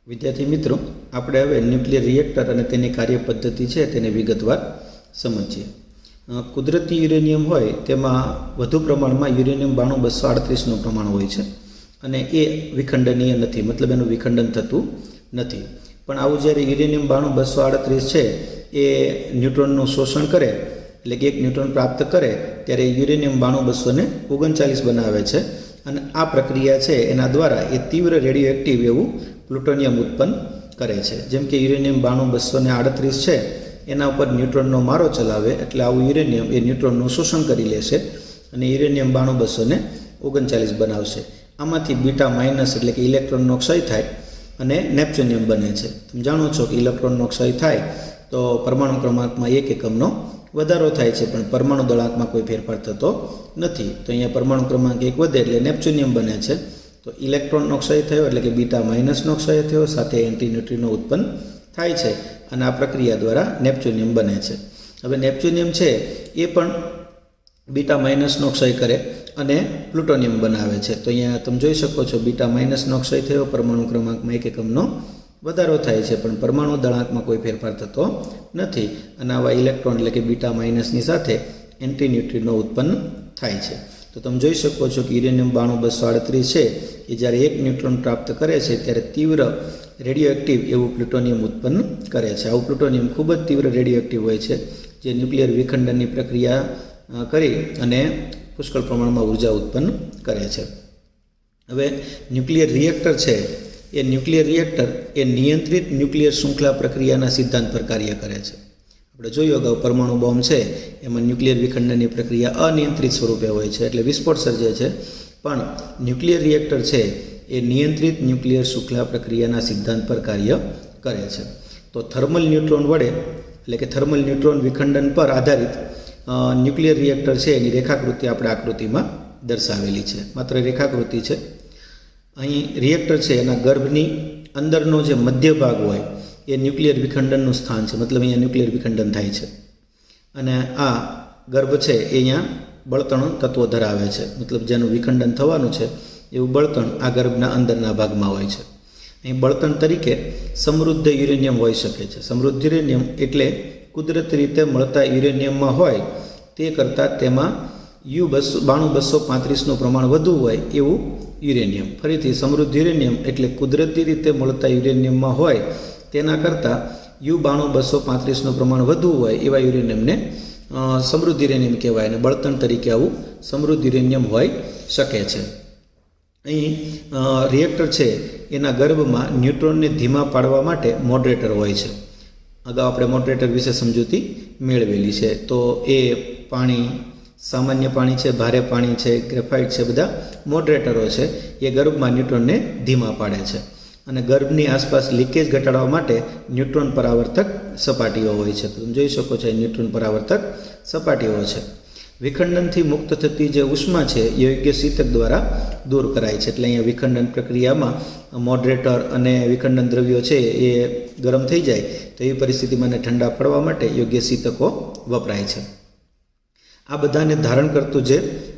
विद्यार्थी मित्रों, આપણે હવે ન્યુક્લિયર રિએક્ટર અને તેની કાર્યપદ્ધતિ છે તેને વિગતવાર સમજીએ। કુદરતી યુરેનિયમ હોય તેમાં વધુ પ્રમાણમાં યુરેનિયમ 92238નું પ્રમાણ હોય છે અને એ વિખંડનીય નથી, મતલબ એનું વિખંડન થતું નથી। પણ આવું જ્યારે યુરેનિયમ 92238 છે એ ન્યુટ્રોનનું શોષણ કરે, એટલે કે 1 ન્યુટ્રોન પ્રાપ્ત કરે ત્યારે યુરેનિયમ 92239 બનાવે છે અને આ પ્રક્રિયા છે એના દ્વારા એ તીવ્ર રેડિયો એક્ટિવ એવું પ્લુટોનિયમ ઉત્પન્ન કરે છે। જેમ કે યુરેનિયમ 92238 છે એના ઉપર ન્યુટ્રોનનો મારો ચલાવે એટલે આવું યુરેનિયમ એ ન્યુટ્રોનનું શોષણ કરી લેશે અને યુરેનિયમ 92239 બનાવશે। આમાંથી બીટા માઇનસ એટલે કે ઇલેક્ટ્રોનનો ક્ષય થાય અને નેપ્ચ્યુનિયમ બને છે। તમે જાણો છો કે ઇલેક્ટ્રોનનો ક્ષય થાય તો પરમાણુ ક્રમાંકમાં 1 એકમનો વધારો થાય છે, પણ પરમાણુ દળાંકમાં કોઈ ફેરફાર થતો નથી। તો અહીંયા પરમાણુ ક્રમાંક 1 વધે એટલે નેપ્ચ્યુનિયમ બને છે। તો ઇલેક્ટ્રોનનો ક્ષય થયો એટલે કે બીટા માઇનસનો ક્ષય થયો, સાથે એન્ટી ન્યુટ્રિનો ઉત્પન્ન થાય છે અને આ પ્રક્રિયા દ્વારા નેપ્ચ્યુનિયમ બને છે। હવે નેપ્ચ્યુનિયમ છે એ પણ બીટા માઇનસનો ક્ષય કરે અને પ્લુટોનિયમ બનાવે છે। તો અહીંયા તમે જોઈ શકો છો બીટા માઇનસનો ક્ષય થયો, પરમાણુ ક્રમાંકમાં 1 એકમનો વધારો થાય છે, પણ પરમાણુ દળાંકમાં કોઈ ફેરફાર થતો નથી અને આવા ઇલેક્ટ્રોન એટલે કે બીટા માઇનસની સાથે એન્ટી ન્યુટ્રિનો ઉત્પન્ન થાય છે। તો તમે જોઈ શકો છો કે યુરેનિયમ 92238 છે એ જ્યારે 1 ન્યુટ્રોન પ્રાપ્ત કરે છે ત્યારે તીવ્ર રેડિયો એક્ટિવ એવું પ્લુટોનિયમ ઉત્પન્ન કરે છે। આવું પ્લુટોનિયમ ખૂબ જ તીવ્ર રેડિયો એક્ટિવ હોય છે, જે ન્યુક્લિયર વિખંડનની પ્રક્રિયા કરી અને પુષ્કળ પ્રમાણમાં ઉર્જા ઉત્પન્ન કરે છે। હવે ન્યુક્લિયર રિએક્ટર છે એ ન્યુક્લિયર રિએક્ટર એ નિયંત્રિત ન્યુક્લિયર શૃંખલા પ્રક્રિયાના સિદ્ધાંત પર કાર્ય કરે છે। આપણે જોયું અગાઉ પરમાણુ બોમ્બ છે એમાં ન્યુક્લિયર વિખંડનની પ્રક્રિયા અનિયંત્રિત સ્વરૂપે હોય છે એટલે વિસ્ફોટ સર્જે છે, પણ ન્યુક્લિયર રિએક્ટર છે એ નિયંત્રિત ન્યુક્લિયર શૃંખલા પ્રક્રિયાના સિદ્ધાંત પર કાર્ય કરે છે। તો થર્મલ ન્યુટ્રોન વડે એટલે કે થર્મલ ન્યુટ્રોન વિખંડન પર આધારિત ન્યુક્લિયર રિએક્ટર છે એની રેખાકૃતિ આપણે આકૃતિમાં દર્શાવેલી છે, માત્ર રેખાકૃતિ છે। અહીં રિએક્ટર છે એના ગર્ભની અંદરનો જે મધ્ય ભાગ હોય એ ન્યુક્લિયર વિખંડનનું સ્થાન છે, મતલબ અહીંયા ન્યુક્લિયર વિખંડન થાય છે અને આ ગર્ભ છે એ અહીંયા બળતણ તત્વો ધરાવે છે, મતલબ જેનું વિખંડન થવાનું છે એવું બળતણ આ ગર્ભના અંદરના ભાગમાં હોય છે। અહીં બળતણ તરીકે સમૃદ્ધ યુરેનિયમ હોઈ શકે છે। સમૃદ્ધ યુરેનિયમ એટલે કુદરતી રીતે મળતા યુરેનિયમમાં હોય તે કરતાં તેમાં U-92235નું પ્રમાણ વધુ હોય એવું યુરેનિયમ। ફરીથી સમૃદ્ધ યુરેનિયમ એટલે કુદરતી રીતે મળતા યુરેનિયમમાં હોય તેના કરતાં U-92235નું પ્રમાણ વધુ હોય એવા યુરેનિયમને સમૃદ્ધ યુરેનિયમ કહેવાય અને બળતણ તરીકે આવું સમૃદ્ધ યુરેનિયમ હોઈ શકે છે। અહીં રિએક્ટર છે એના ગર્ભમાં ન્યુટ્રોનને ધીમા પાડવા માટે મોડરેટર હોય છે। અગાઉ આપણે મોડરેટર વિશે સમજૂતી મેળવેલી છે। તો એ પાણી, સામાન્ય પાણી છે, ભારે પાણી છે, ગ્રેફાઇટ છે, બધા મોડરેટરો છે એ ગર્ભમાં ન્યુટ્રોનને ધીમા પાડે છે અને ગર્ભની આસપાસ લીકેજ ઘટાડવા માટે ન્યુટ્રોન પરાવર્તક સપાટીઓ હોય છે। તો તમે જોઈ શકો છો ન્યુટ્રોન પરાવર્તક સપાટીઓ છે। વિખંડનથી મુક્ત થતી જે ઉષ્મા છે એ યોગ્ય શીતક દ્વારા દૂર કરાય છે, એટલે અહીંયા વિખંડન પ્રક્રિયામાં મોડરેટર અને વિખંડન દ્રવ્યો છે એ ગરમ થઈ જાય તો એ પરિસ્થિતિમાં ઠંડા પડવા માટે યોગ્ય શીતકો વપરાય છે। આ બધાને ધારણ કરતું જે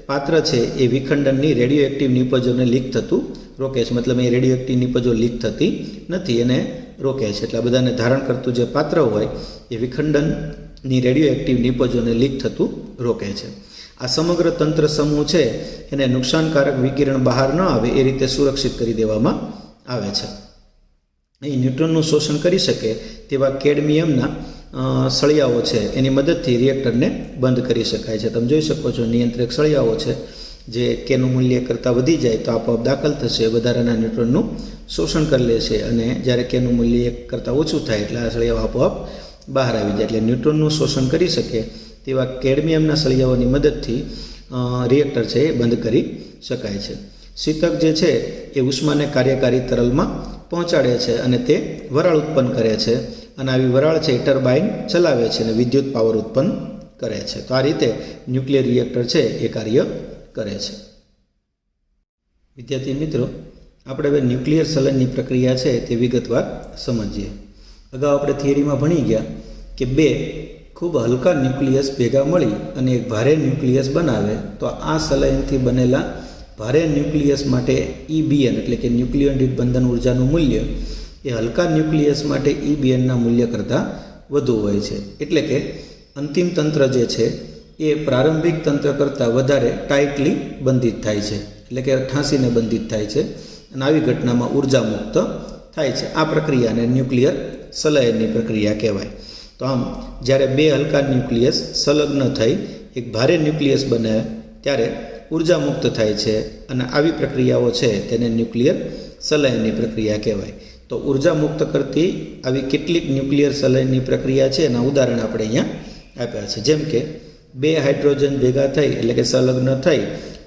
પાત્ર છે એ વિખંડનની રેડિયો એક્ટિવ નિપજોને લીક થતું રોકે છે, મતલબ એ રેડિયો એક્ટિવ નિપજો લીક થતી નથી, એને રોકે છે। એટલે આ બધાને ધારણ કરતું જે પાત્ર હોય એ વિખંડનની રેડિયો એક્ટિવ નિપજોને લીક થતું રોકે છે। આ સમગ્ર તંત્ર સમૂહ છે એને નુકસાનકારક વિકિરણ બહાર ન આવે એ રીતે સુરક્ષિત કરી દેવામાં આવે છે। અહીં ન્યુટ્રોનનું શોષણ કરી શકે તેવા કેડમિયમના સળિયાઓ છે એની મદદથી રિએક્ટરને બંધ કરી શકાય છે। તમે જોઈ શકો છો નિયંત્રક સળિયાઓ છે જે કેનું મૂલ્ય કરતાં વધી જાય તો આપોઆપ દાખલ થશે, વધારાના ન્યુટ્રોનનું શોષણ કરી લેશે અને જ્યારે કેનું મૂલ્ય 1 કરતાં ઓછું થાય એટલે આ સળિયાઓ આપોઆપ બહાર આવી જાય। એટલે ન્યુટ્રોનનું શોષણ કરી શકે તેવા કેડમિયમના સળિયાઓની મદદથી રિએક્ટર છે એ બંધ કરી શકાય છે। શીતક જે છે એ ઉષ્માને કાર્યકારી તરલમાં પહોંચાડે છે અને તે વરાળ ઉત્પન્ન કરે છે અને આવી વરાળ છે એ ટર્બાઇન ચલાવે છે અને વિદ્યુત પાવર ઉત્પન્ન કરે છે। તો આ રીતે ન્યુક્લિયર રિએક્ટર છે એ કાર્ય કરે છે। વિદ્યાર્થી મિત્રો, આપણે હવે ન્યુક્લિયર સલનની પ્રક્રિયા છે તે વિગતવાર સમજીએ। અગાઉ આપણે થિયરીમાં ભણી ગયા કે 2 ખૂબ હલકા ન્યુક્લિયસ ભેગા મળી અને એક ભારે ન્યુક્લિયસ બનાવે તો આ સલાયનથી બનેલા ભારે ન્યુક્લિયસ માટે EBN એટલે કે ન્યુક્લિયર દીઠ બંધન ઉર્જાનું મૂલ્ય એ હલકા ન્યુક્લિયસ માટે EBnના મૂલ્ય કરતાં વધુ હોય છે. એટલે કે અંતિમ તંત્ર જે છે એ પ્રારંભિક તંત્ર કરતાં વધારે ટાઇટલી બંધિત થાય છે, એટલે કે ઠાંસીને બંધિત થાય છે અને આવી ઘટનામાં ઉર્જા મુક્ત થાય છે. આ પ્રક્રિયાને ન્યુક્લિયર સંલયનની પ્રક્રિયા કહેવાય. તો આમ જ્યારે બે હલકા ન્યુક્લિયસ સંલગ્ન થઈ એક ભારે ન્યુક્લિયસ બને ત્યારે ઉર્જા મુક્ત થાય છે અને આવી પ્રક્રિયાઓ છે તેને ન્યુક્લિયર સંલયનની પ્રક્રિયા કહેવાય. તો ઉર્જા મુક્ત કરતી આવી કેટલીક ન્યુક્લિયર સંલયનની પ્રક્રિયા છે એના ઉદાહરણ આપણે અહીંયા આપ્યા છે. જેમ કે બે હાઇડ્રોજન ભેગા થઈ એટલે કે સંલગ્ન થઈ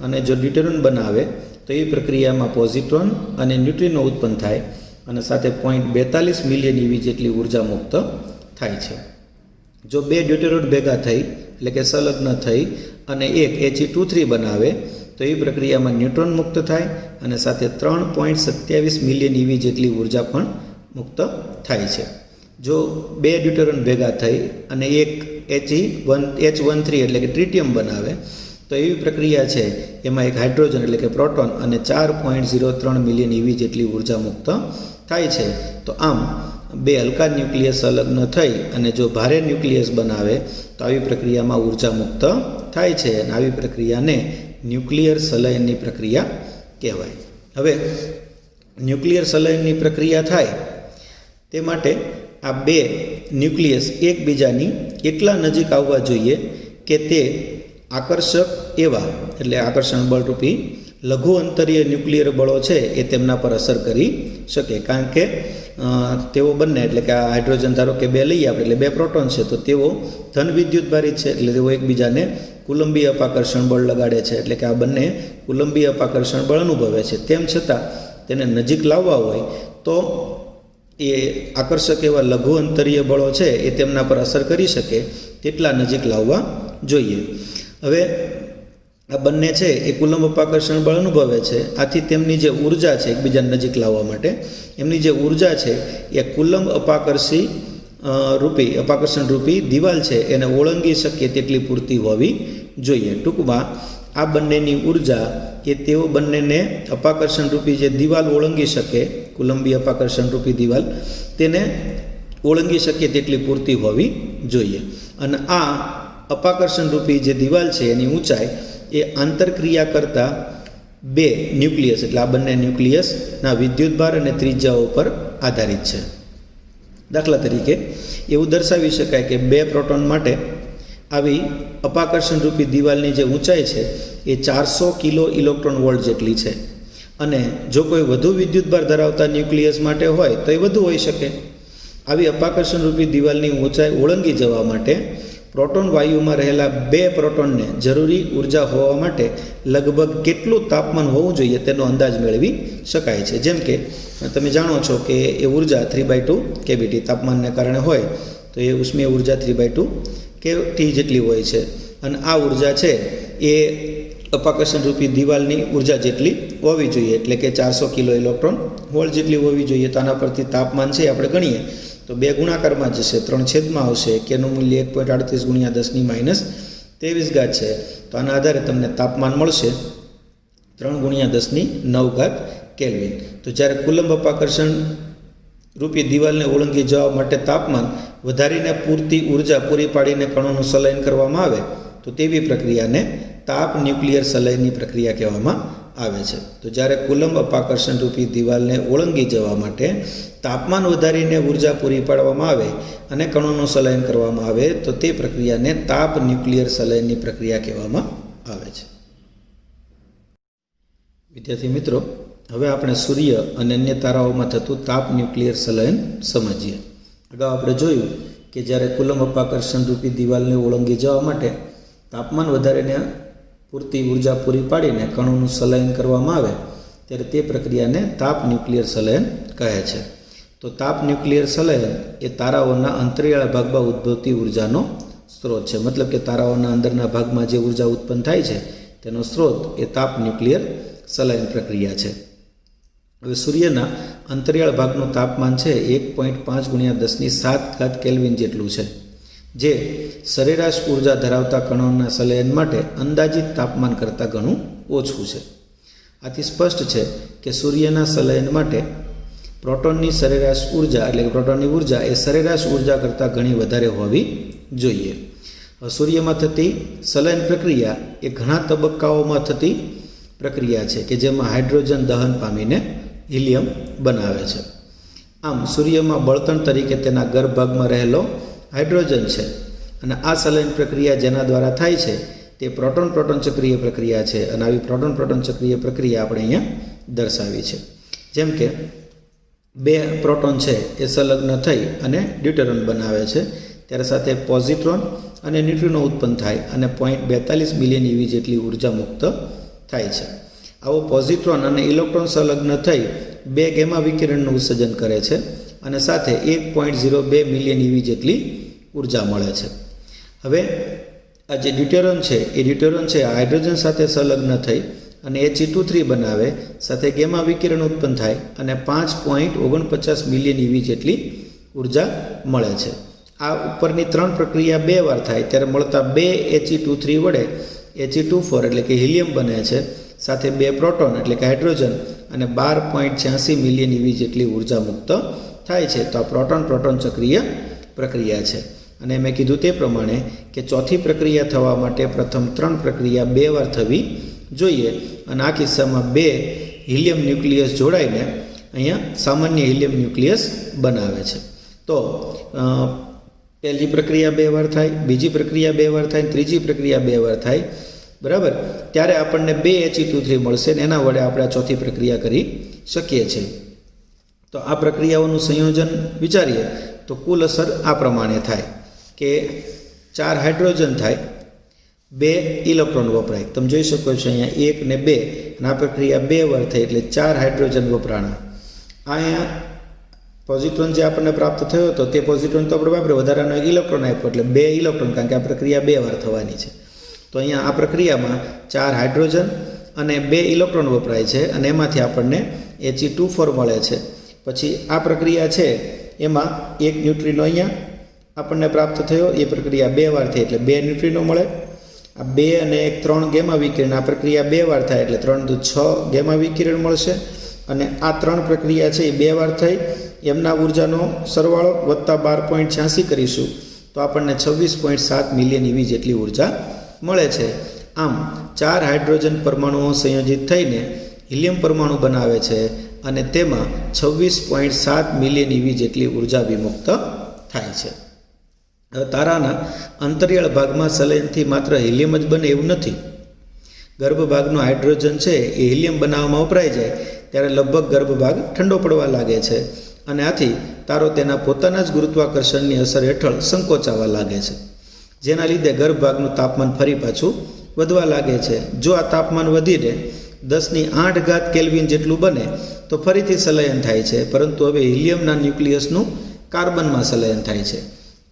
અને જો ડ્યુટેરોન બનાવે તો એ પ્રક્રિયામાં પોઝિટ્રોન અને ન્યુટ્રિનો ઉત્પન્ન થાય અને સાથે 0.42 મિલિયન EV જેટલી ઉર્જા મુક્ત થાય છે. જો બે ડ્યુટેરોન ભેગા થઈ એટલે કે સંલગ્ન થઈ અને એક He2 બનાવે તો એ પ્રક્રિયામાં ન્યુટ્રોન મુક્ત થાય અને સાથે 3.27 મિલિયન EV જેટલી ઉર્જા પણ મુક્ત થાય છે. જો બે ડ્યુટેરોન ભેગા થઈ અને એક H13 એટલે કે ટ્રિટિયમ બનાવે તો એવી પ્રક્રિયા છે એમાં એક હાઇડ્રોજન એટલે કે પ્રોટોન અને 4.03 મિલિયન EV જેટલી ઉર્જા મુક્ત થાય છે. તો આમ બે હલકા ન્યુક્લિયસ સંલગ્ન થઈ અને જો ભારે ન્યુક્લિયસ બનાવે તો આવી પ્રક્રિયામાં ઉર્જા મુક્ત થાય છે અને આવી પ્રક્રિયાને ન્યુક્લિયર સંલયનની પ્રક્રિયા કહેવાય. હવે ન્યુક્લિયર સંલયનની પ્રક્રિયા થાય તે માટે આ બે ન્યુક્લિયસ એકબીજાની એટલા નજીક આવવા જોઈએ કે તે આકર્ષક એવા એટલે આકર્ષણ બળરૂપી લઘુ અંતરીય ન્યુક્લિયર બળો છે એ તેમના પર અસર કરી શકે. કારણ કે તેઓ બંને એટલે કે આ હાઇડ્રોજન ધારો કે બે લઈએ આપણે એટલે બે પ્રોટોન છે તો તેઓ ધન વિદ્યુતભારિત છે એટલે તેઓ એકબીજાને કુલંબી અપાકર્ષણ બળ લગાડે છે એટલે કે આ બંને કુલંબી અપાકર્ષણ બળ અનુભવે છે. તેમ છતાં તેને નજીક લાવવા હોય તો એ આકર્ષક એવા લઘુ અંતરીય બળો છે એ તેમના પર અસર કરી શકે તેટલા નજીક લાવવા જોઈએ. હવે આ બંને છે એ કુલંબ અપાકર્ષણ બળ અનુભવે છે. આથી તેમની જે ઉર્જા છે એકબીજાને નજીક લાવવા માટે એમની જે ઉર્જા છે એ કુલંબ અપાકર્ષણ રૂપી દિવાલ છે એને ઓળંગી શકે તેટલી પૂરતી હોવી જોઈએ. ટૂંકમાં આ બંનેની ઉર્જા એ તેઓ બંનેને અપાકર્ષણ રૂપી જે દિવાલ ઓળંગી શકે કુલંબી અપાકર્ષણ રૂપી દિવાલ તેને ઓળંગી શકે તેટલી પૂરતી હોવી જોઈએ. અને આ અપાકર્ષણ રૂપી જે દિવાલ છે એની ઊંચાઈ એ આંતરક્રિયા કરતા બે ન્યુક્લિયસ એટલે આ બંને ન્યુક્લિયસના વિદ્યુતભાર અને ત્રિજ્યાઓ પર આધારિત છે. દાખલા તરીકે એવું દર્શાવી શકાય કે બે પ્રોટોન માટે આવી અપાકર્ષણ રૂપી દિવાલની જે ઊંચાઈ છે એ 400 કિલો ઇલેક્ટ્રોન વોલ્ટ જેટલી છે અને જો કોઈ વધુ વિદ્યુતભાર ધરાવતા ન્યુક્લિયસ માટે હોય તો એ વધુ હોઈ શકે. આવી અપાકર્ષણ રૂપી દિવાલની ઊંચાઈ ઓળંગી જવા માટે પ્રોટોન વાયુમાં રહેલા બે પ્રોટોનને જરૂરી ઉર્જા હોવા માટે લગભગ કેટલું તાપમાન હોવું જોઈએ તેનો અંદાજ મેળવી શકાય છે. જેમ કે તમે જાણો છો કે એ ઉર્જા 3/2 kBT તાપમાનને કારણે હોય તો એ ઉષ્મીય ઉર્જા 3/2 kT જેટલી હોય છે અને આ ઉર્જા છે એ અપાકર્ષણ રૂપી દિવાલની ઉર્જા જેટલી હોવી જોઈએ એટલે કે 400 કિલો ઇલેક્ટ્રોન વોલ્ટ જેટલી હોવી જોઈએ. તો આના પરથી તાપમાન છે આપણે ગણીએ તો બે ગુણાકારમાં જશે 3 છેદમાં આવશે કેનું મૂલ્ય 1.38 × 10⁻23 છે. તો આના આધારે તમને તાપમાન મળશે 3 × 10⁹ કેલ્વિન. તો જ્યારે કુલંબ અપાકર્ષણ રૂપી દિવાલને ઓળંગી જવા માટે તાપમાન વધારીને પૂરતી ઉર્જા પૂરી પાડીને કણોનું સંલયન કરવામાં આવે તો તેવી પ્રક્રિયાને તાપ ન્યુક્લિયર સંલયનની પ્રક્રિયા કહેવામાં આવે છે. તો જ્યારે કુલંબ અપાકર્ષણ રૂપી દિવાલને ઓળંગી જવા માટે તાપમાન વધારીને ઉર્જા પૂરી પાડવામાં આવે અને કણોનું સંલયન કરવામાં આવે તો તે પ્રક્રિયાને તાપ ન્યુક્લિયર સંલયનની પ્રક્રિયા કહેવામાં આવે છે. વિદ્યાર્થી મિત્રો, હવે આપણે સૂર્ય અને અન્ય તારાઓમાં થતું તાપ ન્યુક્લિયર સંલયન સમજીએ. અગાઉ આપણે જોયું કે જ્યારે કુલંબ અપાકર્ષણ રૂપી દિવાલને ઓળંગી જવા માટે તાપમાન વધારીને પૂરતી ઉર્જા પૂરી પાડીને કણોનું સંલયન કરવામાં આવે ત્યારે તે પ્રક્રિયાને તાપ ન્યુક્લિયર સંલયન કહે છે. તો તાપ ન્યુક્લિયર સંલયન એ તારાઓના અંતરિયાળ ભાગમાં ઉદ્ભવતી ઉર્જાનો સ્ત્રોત છે. મતલબ કે તારાઓના અંદરના ભાગમાં જે ઉર્જા ઉત્પન્ન થાય છે તેનો સ્ત્રોત એ તાપ ન્યુક્લિયર સંલયન પ્રક્રિયા છે. હવે સૂર્યના અંતરિયાળ ભાગનું તાપમાન છે 1.5 × 10⁷ કેલ્વિન જેટલું છે, જે સરેરાશ ઉર્જા ધરાવતા કણોના સંલયન માટે અંદાજિત તાપમાન કરતાં ઘણું ઓછું છે. આથી સ્પષ્ટ છે કે સૂર્યના સંલયન માટે પ્રોટોનની સરેરાશ ઉર્જા એટલે કે પ્રોટોનની ઉર્જા એ સરેરાશ ઉર્જા કરતાં ઘણી વધારે હોવી જોઈએ. સૂર્યમાં થતી સલાયન પ્રક્રિયા એ ઘણા તબક્કાઓમાં થતી પ્રક્રિયા છે કે જેમાં હાઇડ્રોજન દહન પામીને હિલિયમ બનાવે છે. આમ સૂર્યમાં બળતણ તરીકે તેના ગર્ભભાગમાં રહેલો હાઇડ્રોજન છે અને આ સલાયન પ્રક્રિયા જેના દ્વારા થાય છે તે પ્રોટોન પ્રોટોન ચક્રીય પ્રક્રિયા છે અને આવી પ્રોટોન પ્રોટોન ચક્રીય પ્રક્રિયા આપણે અહીંયા દર્શાવી છે. જેમ કે બે પ્રોટોન છે એ સંલગ્ન થઈ અને ડ્યુટેરોન બનાવે છે ત્યારે સાથે પોઝિટ્રોન અને ન્યુટ્રિનો ઉત્પન્ન થાય અને 0.42 બિલિયન EV જેટલી ઉર્જા મુક્ત થાય છે. આવો પોઝિટ્રોન અને ઇલેક્ટ્રોન સંલગ્ન થઈ બે ગેમા વિકિરણનું ઉત્સર્જન કરે છે અને સાથે 1.02 મિલિયન EV જેટલી ઉર્જા મળે છે. હવે આ જે ડ્યુટેરોન છે એ ડ્યુટેરોન છે હાઇડ્રોજન સાથે સંલગ્ન થઈ અને He2 બનાવે સાથે ગેમા વિકિરણ ઉત્પન્ન થાય અને 5.49 મિલિયન EV જેટલી ઉર્જા મળે છે. આ ઉપરની ત્રણ પ્રક્રિયા બે વાર થાય ત્યારે મળતા બે He2 વડે He24 એટલે કે હિલિયમ બને છે સાથે બે પ્રોટોન એટલે કે હાઇડ્રોજન અને 12.86 મિલિયન EV જેટલી ઉર્જા મુક્ત થાય છે. તો આ પ્રોટોન પ્રોટોન ચક્રીય પ્રક્રિયા છે. અને મેં કીધું તે પ્રમાણે કે ચોથી પ્રક્રિયા થવા માટે પ્રથમ ત્રણ પ્રક્રિયા બે વાર થવી જોઈએ અને આ કિસ્સામાં બે હિલિયમ ન્યુક્લિયસ જોડાઈને અહીંયા સામાન્ય હિલિયમ ન્યુક્લિયસ બનાવે છે. તો પહેલી પ્રક્રિયા બે વાર થાય, બીજી પ્રક્રિયા બે વાર થાય, ત્રીજી પ્રક્રિયા બે વાર થાય, બરાબર, ત્યારે આપણને બે He2 મળશે ને એના વડે આપણે આ ચોથી પ્રક્રિયા કરી શકીએ છીએ. તો આ પ્રક્રિયાઓનું સંયોજન વિચારીએ તો કુલ અસર આ પ્રમાણે થાય કે 4 હાઇડ્રોજન થાય, 2 ઇલેક્ટ્રોન વપરાય. તમે જોઈ શકો છો અહીંયા 1 ને 2 અને આ પ્રક્રિયા બે વાર થઈ એટલે 4 હાઇડ્રોજન વપરાણા. અહીંયા પોઝિટ્રોન જે આપણને પ્રાપ્ત થયો હતો તે પોઝિટ્રોન તો આપણે વાપરે વધારાનો એક ઇલેક્ટ્રોન આપ્યો એટલે 2 ઇલેક્ટ્રોન, કારણ કે આ પ્રક્રિયા બે વાર થવાની છે. તો અહીંયા આ પ્રક્રિયામાં 4 હાઇડ્રોજન અને 2 ઇલેક્ટ્રોન વપરાય છે અને એમાંથી આપણને He24 મળે છે. પછી આ પ્રક્રિયા છે એમાં એક ન્યુટ્રિનો અહીંયા આપણને પ્રાપ્ત થયો, એ પ્રક્રિયા બે વાર થઈ એટલે 2 ન્યુટ્રિનો મળે. આ 2 અને 1 3 ગેમા વિકિરણ, આ પ્રક્રિયા બે વાર થાય એટલે 3 તો 6 ગેમા વિકિરણ મળશે. અને આ ત્રણ પ્રક્રિયા છે એ બે વાર થઈ એમના ઉર્જાનો સરવાળો વત્તા 12.86 કરીશું તો આપણને 26.7 મિલિયન EV જેટલી ઉર્જા મળે છે. આમ 4 હાઇડ્રોજન પરમાણુઓ સંયોજિત થઈને હિલિયમ પરમાણુ બનાવે છે અને તેમાં 26.7 મિલિયન EV જેટલી ઉર્જા વિમુક્ત થાય છે. તારાના અંતરિયાળ ભાગમાં સલાયનથી માત્ર હિલિયમ જ બને એવું નથી. ગર્ભભાગનો હાઇડ્રોજન છે એ હિલિયમ બનાવવામાં વપરાઈ જાય ત્યારે લગભગ ગર્ભભાગ ઠંડો પડવા લાગે છે અને આથી તારો તેના પોતાના જ ગુરુત્વાકર્ષણની અસર હેઠળ સંકોચાવા લાગે છે, જેના લીધે ગર્ભભાગનું તાપમાન ફરી પાછું વધવા લાગે છે. જો આ તાપમાન વધીને 10⁸ કેલ્વિન જેટલું બને તો ફરીથી સંલયન થાય છે, પરંતુ હવે હિલિયમના ન્યુક્લિયસનું કાર્બનમાં સંલયન થાય છે.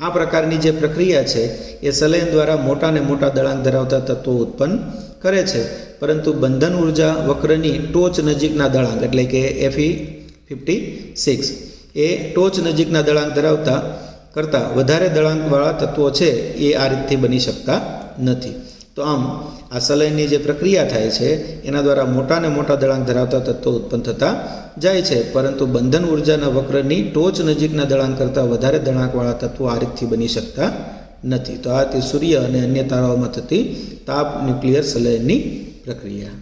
આ પ્રકારની જે પ્રક્રિયા છે એ સંલયન દ્વારા મોટા ને મોટા દળાંક ધરાવતા તત્વો ઉત્પન્ન કરે છે, પરંતુ બંધન ઉર્જા વક્રની ટોચ નજીકના દળાંક એટલે કે Fe56 એ ટોચ નજીકના દળાંક ધરાવતા કરતાં વધારે દળાંકવાળા તત્વો છે એ આ રીતથી બની શકતા નથી. તો આમ આ સંલયનની જે પ્રક્રિયા થાય છે એના દ્વારા મોટા ને મોટા દળાંક ધરાવતા તત્વો ઉત્પન્ન થતા જાય છે, પરંતુ બંધન ઉર્જાના વક્રની ટોચ નજીકના દળાંક કરતાં વધારે દળાંકવાળા તત્વો આ રીતથી બની શકતા નથી. તો આ તે સૂર્ય અને અન્ય તારાઓમાં થતી તાપ ન્યુક્લિયર સંલયનની પ્રક્રિયા.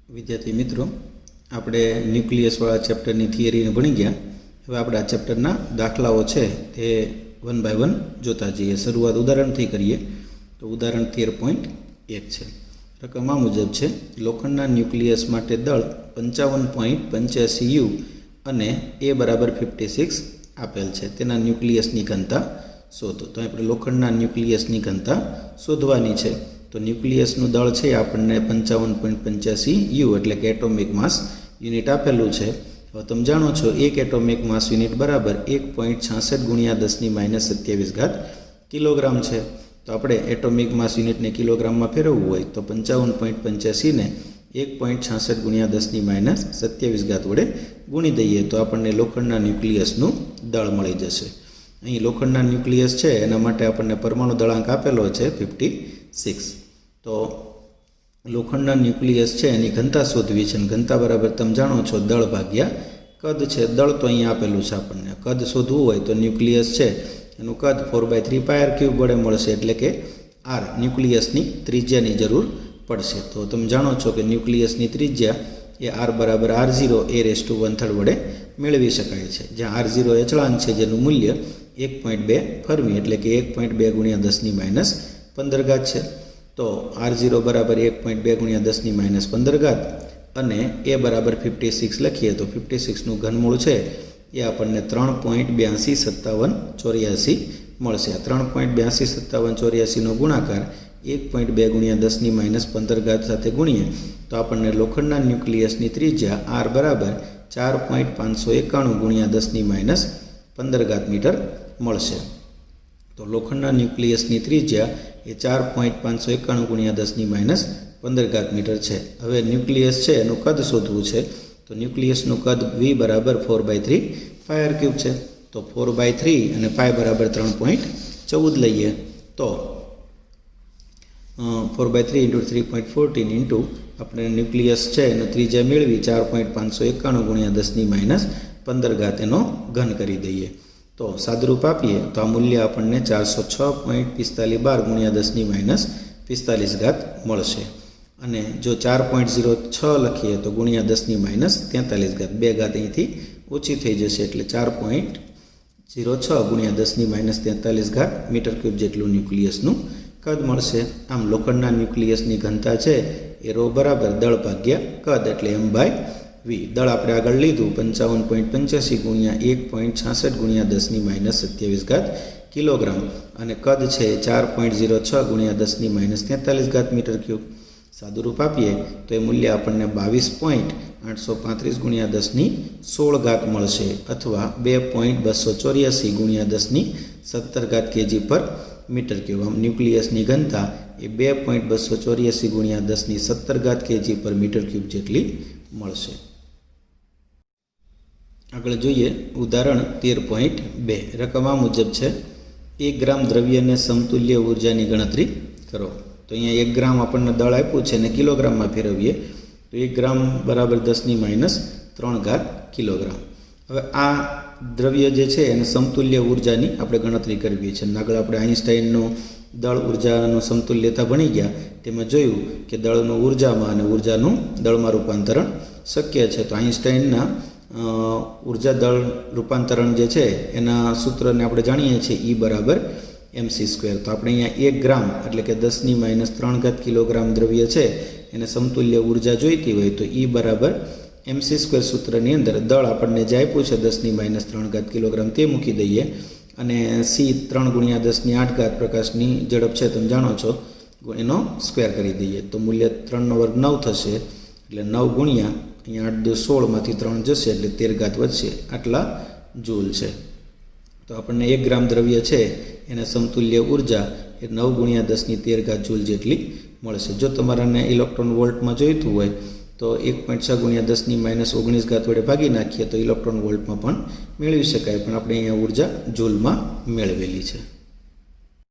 વિદ્યાર્થી મિત્રો, આપણે ન્યુક્લિયસવાળા ચેપ્ટરની થિયરીને ભણી ગયા. હવે આપણે આ ચેપ્ટરના દાખલાઓ છે તે 1 by 1 જોતા જઈએ. શરૂઆત ઉદાહરણથી કરીએ તો ઉદાહરણ 13.1 છે. રકમ આ મુજબ છે: લોખંડના ન્યુક્લિયસ માટે દળ 55.85 U અને A બરાબર 56 આપેલ છે. તેના ન્યુક્લિયસની ઘનતા શોધો. તો આપણે લોખંડના ન્યુક્લિયસની ઘનતા શોધવાની છે. તો ન્યુક્લિયસનું દળ છે આપણને 55.85 U એટલે કે એટોમિક માસ યુનિટ આપેલું છે. હવે તમે જાણો છો એક એટોમિક માસ યુનિટ બરાબર 1.66 × 10⁻27 કિલોગ્રામ છે. તો આપણે એટોમિક માસ યુનિટને કિલોગ્રામમાં ફેરવવું હોય તો 55.85 ને 1.66 × 10⁻27 વડે ગુણી દઈએ તો આપણને લોખંડના ન્યુક્લિયસનું દળ મળી જશે. અહીં લોખંડના ન્યુક્લિયસ છે એના માટે આપણને પરમાણુ દળાંક આપેલો છે 56. તો લોખંડના ન્યુક્લિયસ છે એની ઘનતા શોધવી છે, અને ઘનતા બરાબર તમે જાણો છો દળ ભાગ્યા કદ છે. દળ તો અહીંયા આપેલું છે આપણને. કદ શોધવું હોય તો ન્યુક્લિયસ છે એનું કદ 4/3 પાયર ક્યુબ વડે મળશે, એટલે કે આર ન્યુક્લિયસની ત્રિજ્યાની જરૂર પડશે. તો તમે જાણો છો કે ન્યુક્લિયસની ત્રિજ્યા એ આર બરાબર R0 a⁻⁴ વડે મેળવી શકાય છે, જ્યાં R0 અચળાંક છે જેનું મૂલ્ય 1.2 ફર્મી એટલે કે 1.2 × 10⁻15 છે. તો R0 બરાબર 1.2 × 10⁻15 અને a બરાબર 56 લખીએ તો 56નું ઘનમૂળ છે એ આપણને 3.825784 મળશે. આ 3.825784નો ગુણાકાર 1.2 × 10⁻15 સાથે ગુણીએ તો આપણને લોખંડના ન્યુક્લિયસની ત્રિજ્યા આર બરાબર 4.591 × 10⁻15 મીટર મળશે. તો લોખંડના ન્યુક્લિયસની ત્રિજ્યા એ 4.591 × 10⁻15 મીટર છે. હવે ન્યુક્લિયસ છે એનું કદ શોધવું છે. તો ન્યુક્લિયસનું કદ v બરાબર 4/3 પાયર ક્યુબ છે. તો 4/3 અને પાય બરાબર 3.14 લઈએ તો 4/3 × 3.14 આપણે ન્યુક્લિયસ છે એનો ત્રિજ્યા મેળવી 4.591 × 10⁻15 એનો ઘન કરી દઈએ. તો સાદરૂપ આપીએ તો આ મૂલ્ય આપણને 406.4512 × 10⁻45 મળશે. અને જો 4.06 લખીએ તો ગુણ્યા 10⁻43 બે ઘાત અહીંથી ઓછી થઈ જશે, એટલે 4.06 ગુણ્યા 10⁻43 મીટર ક્યુબ જેટલું ન્યુક્લિયસનું કદ મળશે. આમ લોખંડના ન્યુક્લિયસની ઘનતા છે એ ρ બરાબર દળ ભાગ્યા કદ એટલે m/v. દળ આપણે આગળ લીધું 55.85 ગુણ્યા 1.66 ગુણ્યા 10⁻27 કિલોગ્રામ, અને કદ છે 4.06 ગુણ્યા 10⁻43 મીટર ક્યુબ. સાદુરૂપ આપીએ તો એ મૂલ્ય આપણને 22.835 ગુણ્યા 10⁻16 મળશે, અથવા 2.284 ગુણ્યા 10⁻17 kg પર મીટર ક્યુબ. આમ ન્યુક્લિયસની ઘનતા એ 2.284 ગુણ્યા 10⁻17 kg પર મીટર ક્યુબ જેટલી મળશે. આગળ જોઈએ ઉદાહરણ 13.2. રકમ આ મુજબ છે: 1 ગ્રામ દ્રવ્યને સમતુલ્ય ઉર્જાની ગણતરી કરો. તો અહીંયા 1 ગ્રામ આપણને દળ આપ્યું છે ને કિલોગ્રામમાં ફેરવીએ તો 1 ગ્રામ બરાબર 10⁻³ કિલોગ્રામ. હવે આ દ્રવ્ય જે છે એને સમતુલ્ય ઉર્જાની આપણે ગણતરી કરવી છે. આગળ આપણે આઈન્સ્ટાઈનનું દળ ઉર્જાનું સમતુલ્યતા ભણી ગયા, તેમાં જોયું કે દળનું ઉર્જામાં અને ઉર્જાનું દળમાં રૂપાંતરણ શક્ય છે. તો આઈન્સ્ટાઈનના ઉર્જા દળ રૂપાંતરણ જે છે એના સૂત્રને આપણે જાણીએ છીએ E બરાબર mc². તો આપણે અહીંયા 1 ગ્રામ એટલે કે 10⁻³ કિલોગ્રામ દ્રવ્ય છે એને સમતુલ્ય ઉર્જા જોઈતી હોય તો E બરાબર mc² સૂત્રની અંદર દળ આપણને જે આપ્યું છે 10⁻³ કિલોગ્રામ તે મૂકી દઈએ, અને c 3 × 10⁸ પ્રકાશની ઝડપ છે તમે જાણો છો, એનો સ્ક્વેર કરી દઈએ તો મૂલ્ય 3 નો વર્ગ 9 થશે, એટલે 9 ગુણ્યા અહીંયા 8 × 2 = 16 માંથી 3 જશે એટલે 13 વધશે, આટલા જૂલ છે. તો આપણને 1 ગ્રામ દ્રવ્ય છે એને સમતુલ્ય ઉર્જા એ 9 × 10⁻13 જૂલ જેટલી મળશે. જો તમારાને ઇલેક્ટ્રોન વોલ્ટમાં જોઈતું હોય તો 1.6 × 10⁻19 વડે ભાગી નાખીએ તો ઇલેક્ટ્રોન વોલ્ટમાં પણ મેળવી શકાય, પણ આપણે અહીંયા ઉર્જા જૂલમાં મેળવેલી છે.